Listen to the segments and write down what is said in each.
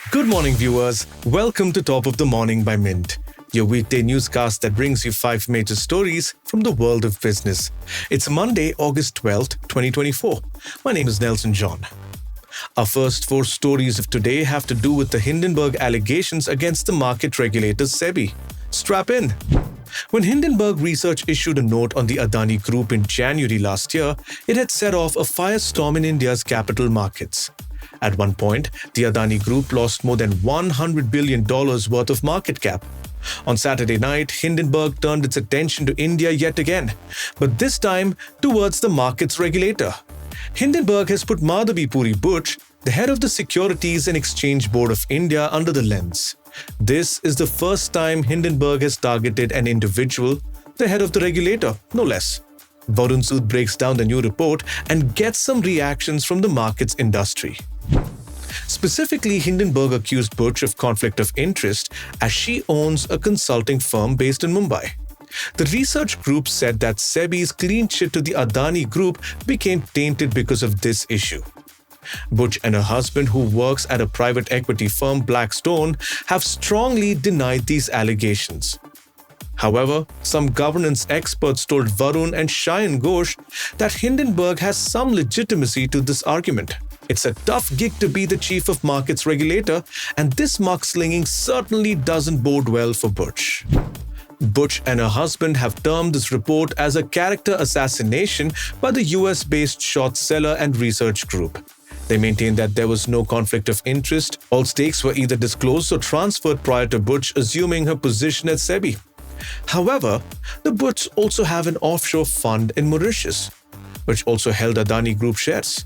Good morning, viewers. Welcome to Top of the Morning by Mint, your weekday newscast that brings you 5 major stories from the world of business. It's Monday, August 12th, 2024. My name is Nelson John. Our first 4 stories of today have to do with the Hindenburg allegations against the market regulator SEBI. Strap in. When Hindenburg Research issued a note on the Adani Group in January last year, it had set off a firestorm in India's capital markets. At one point, the Adani Group lost more than $100 billion worth of market cap. On Saturday night, Hindenburg turned its attention to India yet again, but this time towards the markets regulator. Hindenburg has put Madhabi Puri Buch, the head of the Securities and Exchange Board of India, under the lens. This is the first time Hindenburg has targeted an individual, the head of the regulator, no less. Varun Sood breaks down the new report and gets some reactions from the markets industry. Specifically, Hindenburg accused Buch of conflict of interest as she owns a consulting firm based in Mumbai. The research group said that SEBI's clean sheet to the Adani Group became tainted because of this issue. Buch and her husband, who works at a private equity firm, Blackstone, have strongly denied these allegations. However, some governance experts told Varun and Shayan Ghosh that Hindenburg has some legitimacy to this argument. It's a tough gig to be the chief of markets regulator, and this mudslinging certainly doesn't bode well for Buch. Buch and her husband have termed this report as a character assassination by the US-based short seller and research group. They maintain that there was no conflict of interest. All stakes were either disclosed or transferred prior to Buch assuming her position at SEBI. However, the Buchs also have an offshore fund in Mauritius, which also held Adani Group shares.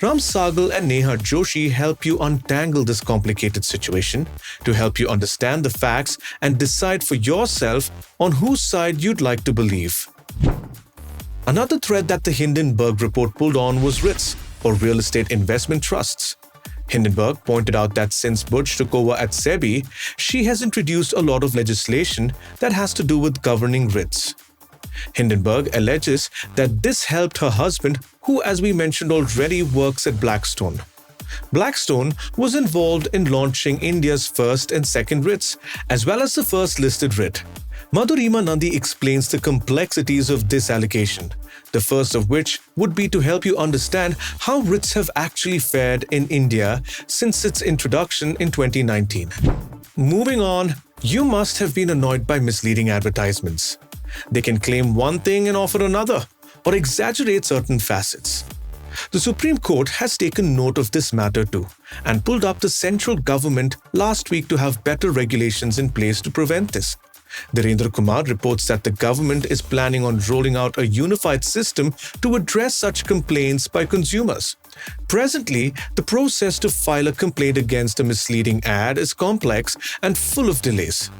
Ram Sagal and Neha Joshi help you untangle this complicated situation to help you understand the facts and decide for yourself on whose side you'd like to believe. Another thread that the Hindenburg report pulled on was REITs, or real estate investment trusts. Hindenburg pointed out that since Buch took over at SEBI, she has introduced a lot of legislation that has to do with governing REITs. Hindenburg alleges that this helped her husband, who, as we mentioned already, works at Blackstone. Blackstone was involved in launching India's first and second REITs, as well as the first listed REIT. Madhurima Nandi explains the complexities of this allegation, the first of which would be to help you understand how REITs have actually fared in India since its introduction in 2019. Moving on, you must have been annoyed by misleading advertisements. They can claim one thing and offer another, or exaggerate certain facets. The Supreme Court has taken note of this matter too, and pulled up the central government last week to have better regulations in place to prevent this. Dhirendra Kumar reports that the government is planning on rolling out a unified system to address such complaints by consumers. Presently, the process to file a complaint against a misleading ad is complex and full of delays.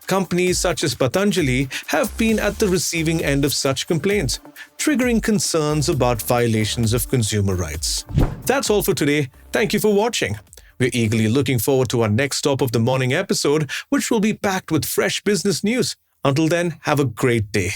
Companies such as Patanjali have been at the receiving end of such complaints, triggering concerns about violations of consumer rights. That's all for today. Thank you for watching. We're eagerly looking forward to our next Top of the Morning episode, which will be packed with fresh business news. Until then, have a great day.